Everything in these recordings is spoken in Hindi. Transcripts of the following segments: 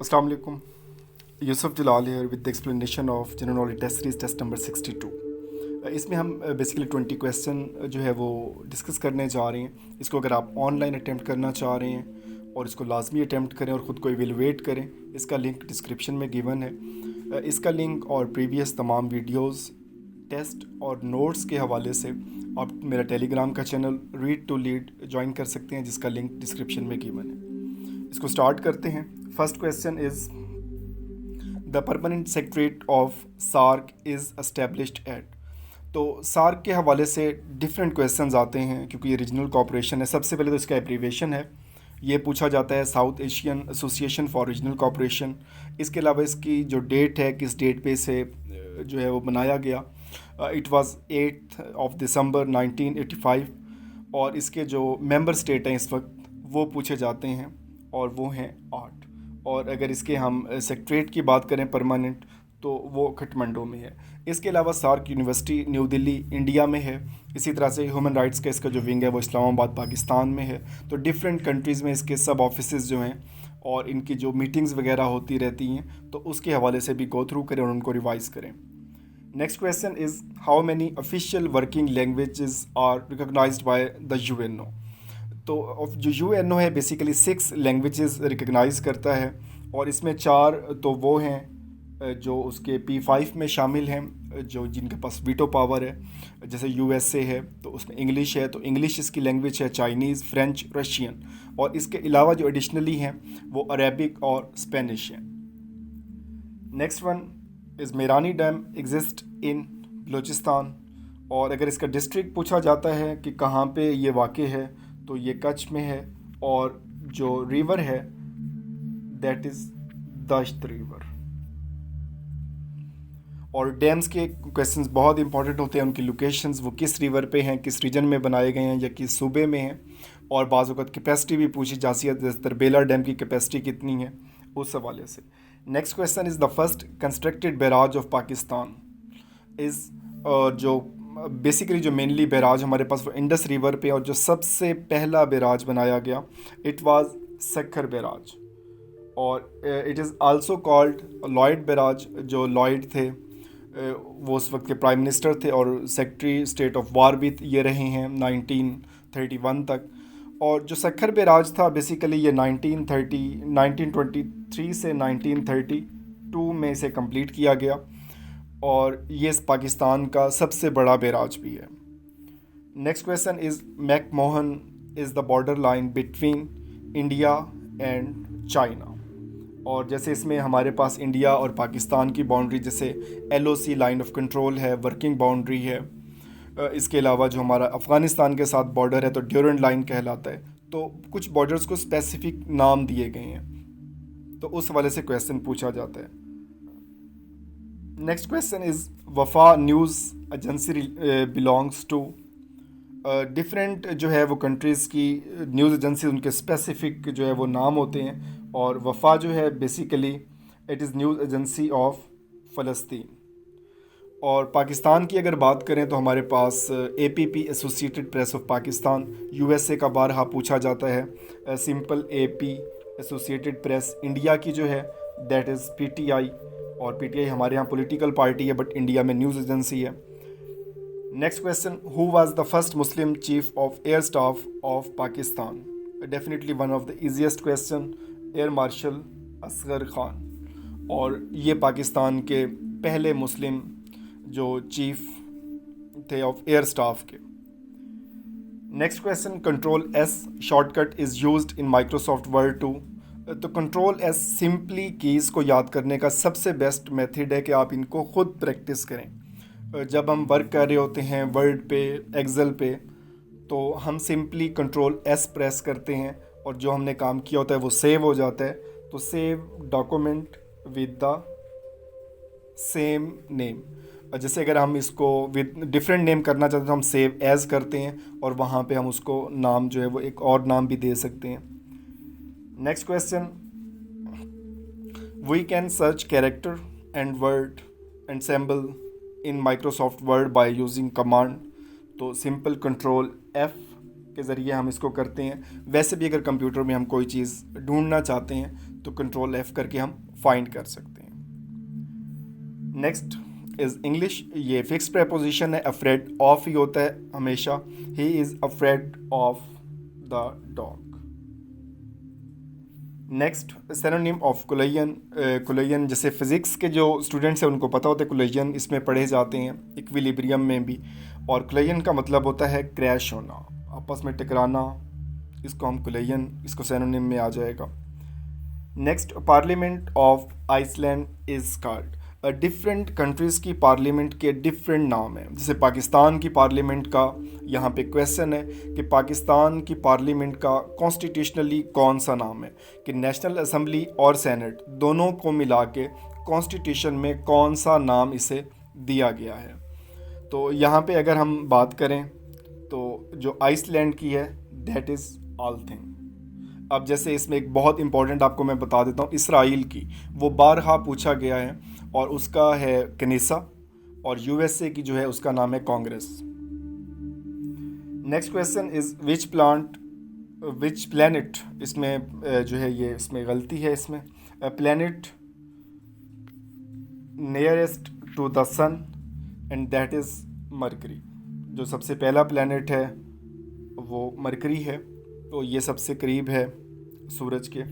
अस्सलाम वालेकुम। यूसुफ जलाल है with the explanation of general knowledge test series test number 62। इसमें हम बेसिकली 20 क्वेश्चन जो है वो डिस्कस करने जा रहे हैं। इसको अगर आप ऑनलाइन अटैम्प्ट करना चाह रहे हैं और इसको लाजमी अटैम्प्ट करें और ख़ुद को इवेलुएट करें, इसका लिंक डिस्क्रिप्शन में गिवन है। इसका लिंक और प्रीवियस तमाम वीडियोस, टेस्ट और नोट्स के हवाले से आप मेरा टेलीग्राम का channel read to lead join कर सकते हैं, जिसका लिंक डिस्क्रिप्शन में गिवन है। इसको स्टार्ट करते हैं। First question is the permanent secretariat of SAARC is established at. तो सार्क के हवाले से डिफरेंट क्वेश्चंस आते हैं क्योंकि ये रीजनल कॉपरेशन है। सबसे पहले तो इसका एब्रीवेशन है, ये पूछा जाता है south Asian association for regional cooperation. इसके अलावा इसकी जो डेट है, किस डेट पे से जो है वो बनाया गया, इट वाज 8 ऑफ दिसंबर 1985। और इसके जो मेंबर स्टेट हैं इस वक्त वो पूछे जाते हैं और वो हैं 8। और अगर इसके हम सेक्रेटरीट की बात करें परमानेंट, तो वो काठमांडू में है। इसके अलावा SAARC university new Delhi India में है। इसी तरह से ह्यूमन राइट्स का इसका जो विंग है वो इस्लामाबाद पाकिस्तान में है। तो डिफरेंट कंट्रीज़ में इसके सब ऑफिसेज जो हैं और इनकी जो मीटिंग्स वगैरह होती रहती हैं, तो उसके हवाले से भी गो थ्रू करें और उनको रिवाइज करें। Next question is how many official working languages are recognised by the UNO. तो जो यूएनओ है बेसिकली 6 लैंग्वेजेस रिकग्नाइज़ करता है और इसमें 4 तो वो हैं जो उसके P5 में शामिल हैं, जो जिनके पास वीटो पावर है। जैसे यूएसए है तो उसमें इंग्लिश है, तो इंग्लिश इसकी लैंग्वेज है, चाइनीज़, फ्रेंच, रशियन। और इसके अलावा जो एडिशनली हैं वो अरेबिक और स्पेनिश हैं। Next one is Mirani dam exist in Balochistan. और अगर इसका डिस्ट्रिक्ट पूछा जाता है कि कहाँ पे ये वाक़ है, तो ये कच्छ में है। और जो रिवर है दैट इज़ दश्त रिवर। और डैम्स के क्वेश्चंस बहुत इंपॉर्टेंट होते हैं, उनकी लोकेशंस, वो किस रिवर पे हैं, किस रीजन में बनाए गए हैं या किस सूबे में हैं। और बाज़ वक़्त कैपेसिटी भी पूछी जाती है, जैसे तरबेला डैम की कैपेसिटी कितनी है, उस हवाले से। Next question is the first constructed barrage of Pakistan is. जो बेसिकली जो मेनली बैराज हमारे पास वो इंडस रिवर पे, और जो सबसे पहला बैराज बनाया गया इट वाज सक्खर बैराज। और it is also called Lloyd barrage. जो लॉयड थे वो उस वक्त के प्राइम मिनिस्टर थे और सेक्रेटरी स्टेट ऑफ वार भी ये रहे हैं 1931 तक। और जो सक्खर बैराज था बेसिकली ये 1923 से 1932 में इसे कंप्लीट किया गया। और ये पाकिस्तान का सबसे बड़ा बैराज भी है। Next question is McMahon is the border line between India and China. और जैसे इसमें हमारे पास इंडिया और पाकिस्तान की बाउंड्री, जैसे LOC लाइन ऑफ कंट्रोल है, वर्किंग बाउंड्री है। इसके अलावा जो हमारा अफ़गानिस्तान के साथ बॉर्डर है तो ड्यूरेंट लाइन कहलाता है। तो कुछ बॉर्डर्स को स्पेसिफिक नाम दिए गए हैं, तो उस हवाले से क्वेश्चन पूछा जाता है। नेक्स्ट क्वेश्चन इज़ वफा news agency belongs to. Different जो है वो कंट्रीज़ की न्यूज़ एजेंसी, उनके स्पेसिफिक जो है वो नाम होते हैं। और वफा जो है basically it is news agency of फ़लस्तीन। और पाकिस्तान की अगर बात करें तो हमारे पास APP Associated Press of Pakistan. USA का बारहा पूछा जाता है simple AP Associated Press. India की जो है दैट इज़ PTI। और PTI हमारे यहाँ पॉलिटिकल पार्टी है बट इंडिया में न्यूज़ एजेंसी है। Next question, who was the first Muslim chief of air staff of Pakistan. Definitely one of the easiest question, air marshal Asghar Khan. और ये पाकिस्तान के पहले मुस्लिम जो चीफ थे ऑफ एयर स्टाफ के। Next question, control S shortcut is used in Microsoft Word 2। तो कंट्रोल S सिंपली कीज़ को याद करने का सबसे बेस्ट मेथड है कि आप इनको ख़ुद प्रैक्टिस करें। जब हम वर्क कर रहे होते हैं वर्ड पे, एक्सेल पे, तो हम सिंपली कंट्रोल S प्रेस करते हैं और जो हमने काम किया होता है वो सेव हो जाता है। तो save document with the same name. जैसे अगर हम इसको विद डिफरेंट नेम करना चाहते हैं तो हम सेव एज़ करते हैं और वहाँ पे हम उसको नाम जो है वो एक और नाम भी दे सकते हैं। Next question, we can search character and word and symbol in Microsoft Word by using command. तो सिंपल कंट्रोल F के ज़रिए हम इसको करते हैं। वैसे भी अगर कंप्यूटर में हम कोई चीज़ ढूंढना चाहते हैं तो कंट्रोल F करके हम फाइंड कर सकते हैं। Next is English. ये फिक्स प्रेपोजिशन है, अफ्रेड ऑफ ही होता है हमेशा। He is afraid of the dog. Next synonym of collision. Collision जैसे फिज़िक्स के जो स्टूडेंट्स हैं उनको पता होता है कोलिजन इसमें पढ़े जाते हैं इक्विलिब्रियम में भी। और कोलिजन का मतलब होता है क्रैश होना, आपस में टकराना, इसको हम कोलिजन, इसको सिनोनिम में आ जाएगा। Next parliament of Iceland is called. Different countries की पार्लियामेंट के डिफरेंट नाम हैं। जैसे पाकिस्तान की पार्लियामेंट का यहाँ पे क्वेश्चन है कि पाकिस्तान की पार्लियामेंट का कॉन्स्टिट्यूशनली कौन सा नाम है, कि नेशनल असेंबली और सेनेट दोनों को मिला के कॉन्स्टिट्यूशन में कौन सा नाम इसे दिया गया है। तो यहाँ पे अगर हम बात करें तो जो आइसलैंड की है दैट इज़ आल्थिंग। अब जैसे इसमें एक बहुत इंपॉर्टेंट आपको मैं बता देता हूँ, इसराइल की वो बारहा पूछा गया है और उसका है कनीसा, और यूएसए की जो है उसका नाम है Congress. Next question is which planet, इसमें जो है ये इसमें गलती है, इसमें planet nearest to the sun and that is Mercury. जो सबसे पहला प्लैनेट है वो मरकरी है, तो ये सबसे करीब है सूरज के।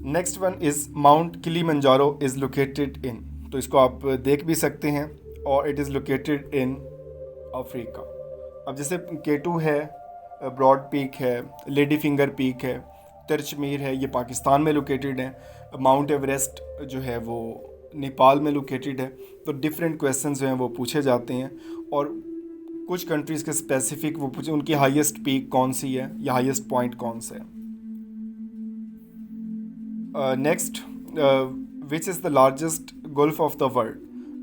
Next one is mount Kilimanjaro is located in, तो इसको आप देख भी सकते हैं, और it is located in Africa. अब जैसे K2 है, ब्रॉड पीक है, लेडी फिंगर पीक है, तिरचमीर है, ये पाकिस्तान में लोकेटेड है। माउंट एवरेस्ट जो है वो नेपाल में लोकेटेड है। तो डिफरेंट क्वेश्चंस जो हैं वो पूछे जाते हैं, और कुछ कंट्रीज़ के स्पेसिफिक वो पूछे उनकी हाईएस्ट पीक कौन सी है या हाईएस्ट पॉइंट कौन सा है। Next which is the largest gulf of the world.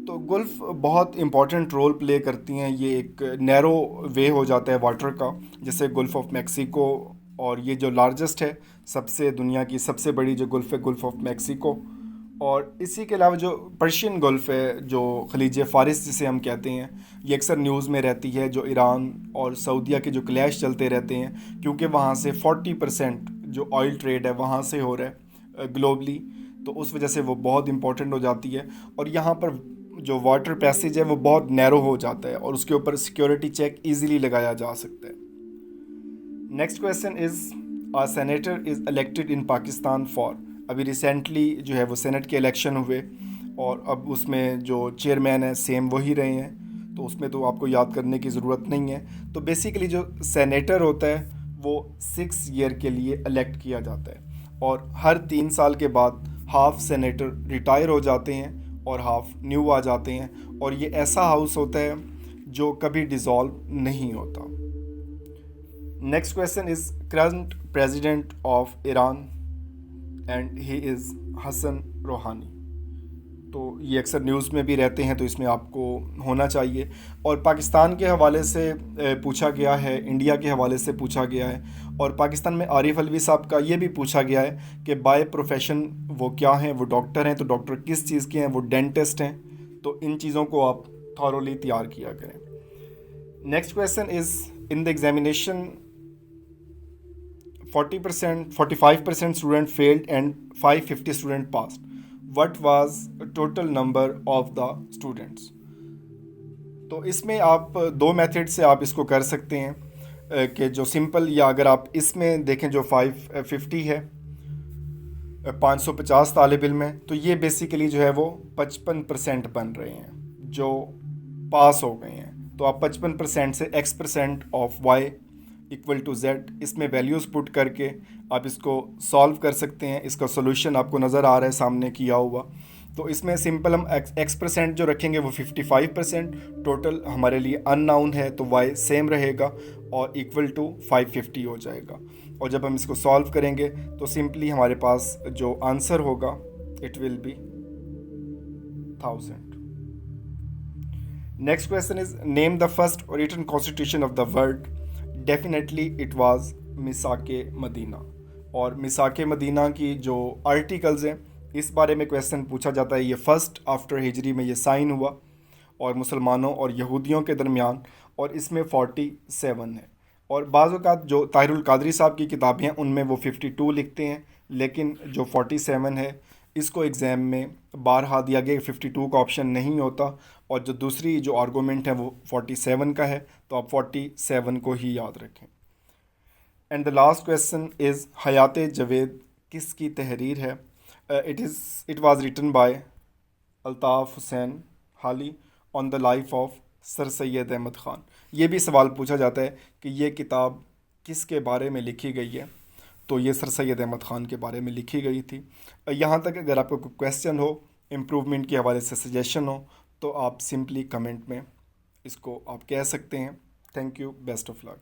तो गल्फ बहुत इंपॉर्टेंट रोल प्ले करती हैं, ये एक नैरो वे हो जाता है वाटर का, जैसे गल्फ ऑफ मैक्सिको, और ये जो लार्जेस्ट है सबसे दुनिया की सबसे बड़ी जो गल्फ है गल्फ ऑफ मैक्सिको। और इसी के अलावा जो पर्शियन गल्फ है, जो खलीज फ़ारिस जिसे हम कहते हैं, ये अक्सर न्यूज़ में रहती है, जो ईरान और सऊदीया के जो क्लैश चलते रहते हैं, क्योंकि वहाँ से 40% जो ऑयल ट्रेड है वहाँ से हो रहा है ग्लोबली, तो उस वजह से वो बहुत इंपॉर्टेंट हो जाती है। और यहाँ पर जो वाटर पैसेज है वो बहुत नैरो हो जाता है, और उसके ऊपर सिक्योरिटी चेक ईज़िली लगाया जा सकता है। Next question is a senator is elected in Pakistan for. अभी रिसेंटली जो है वो सेनेट के इलेक्शन हुए, और अब उसमें जो चेयरमैन है सेम वही रहे हैं, तो उसमें तो आपको याद करने की ज़रूरत नहीं है। तो बेसिकली जो सेनेटर होता है वो 6 ईयर के लिए इलेक्ट किया जाता है, और हर 3 साल के बाद हाफ सेनेटर रिटायर हो जाते हैं और हाफ न्यू आ जाते हैं, और ये ऐसा हाउस होता है जो कभी डिज़ोल्व नहीं होता। Next question is current president of Iran and he is Hassan Rouhani. तो ये अक्सर न्यूज़ में भी रहते हैं, तो इसमें आपको होना चाहिए। और पाकिस्तान के हवाले से पूछा गया है, इंडिया के हवाले से पूछा गया है, और पाकिस्तान में आरिफ अलवी साहब का ये भी पूछा गया है कि बाय प्रोफेशन वो क्या हैं, वो डॉक्टर हैं, तो डॉक्टर किस चीज़ के हैं, वो डेंटिस्ट हैं। तो इन चीज़ों को आप थॉरोली तैयार किया करें। Next question is in the examination 45% student failed and 550 student passed. What was total number of the students? तो इसमें आप 2 मेथड से आप इसको कर सकते हैं, कि जो सिंपल, या अगर आप इसमें देखें जो 550 है 550 तालिब इल्म है, तो ये बेसिकली जो है वो 55% बन रहे हैं जो पास हो गए हैं। तो आप 55% से x% of y equal to z, इसमें वैल्यूज़ पुट करके आप इसको सॉल्व कर सकते हैं। इसका सोल्यूशन आपको नज़र आ रहा है सामने किया हुआ। तो इसमें सिंपल हम x% जो रखेंगे वो 55%, टोटल हमारे लिए अननाउन है तो y सेम रहेगा और इक्वल टू 550 हो जाएगा। और जब हम इसको सॉल्व करेंगे तो सिंपली हमारे पास जो आंसर होगा it will be 1000। Next question is name the first written constitution of the world. Definitely it was मिसाके मदीना। और मिसाके मदीना की जो आर्टिकल्स हैं इस बारे में क्वेश्चन पूछा जाता है। ये फर्स्ट आफ्टर हिजरी में ये साइन हुआ और मुसलमानों और यहूदियों के दरमियान, और इसमें 47 है। और बाज़ औक़ात जो ताहिरुल कादरी साहब की किताबें हैं उनमें वो 52 लिखते हैं, लेकिन जो 47 है इसको एग्ज़ाम में बारहा दिया गया 52 का ऑप्शन नहीं होता, और जो दूसरी जो आर्गूमेंट है वो 47 का है, तो आप 47 को ही याद रखें। And the last question is Hayat Javed किसकी तहरीर है? It was written by Altaf Hussain Hali on the life of sir Syed Ahmed Khan. ये भी सवाल पूछा जाता है कि ये किताब किसके बारे में लिखी गई है, तो ये सर सैयद अहमद ख़ान के बारे में लिखी गई थी। यहाँ तक अगर आपको कोई क्वेश्चन हो, इम्प्रूवमेंट के हवाले से सजेशन हो, तो आप सिंपली कमेंट में इसको आप कह सकते हैं। Thank you, best of luck.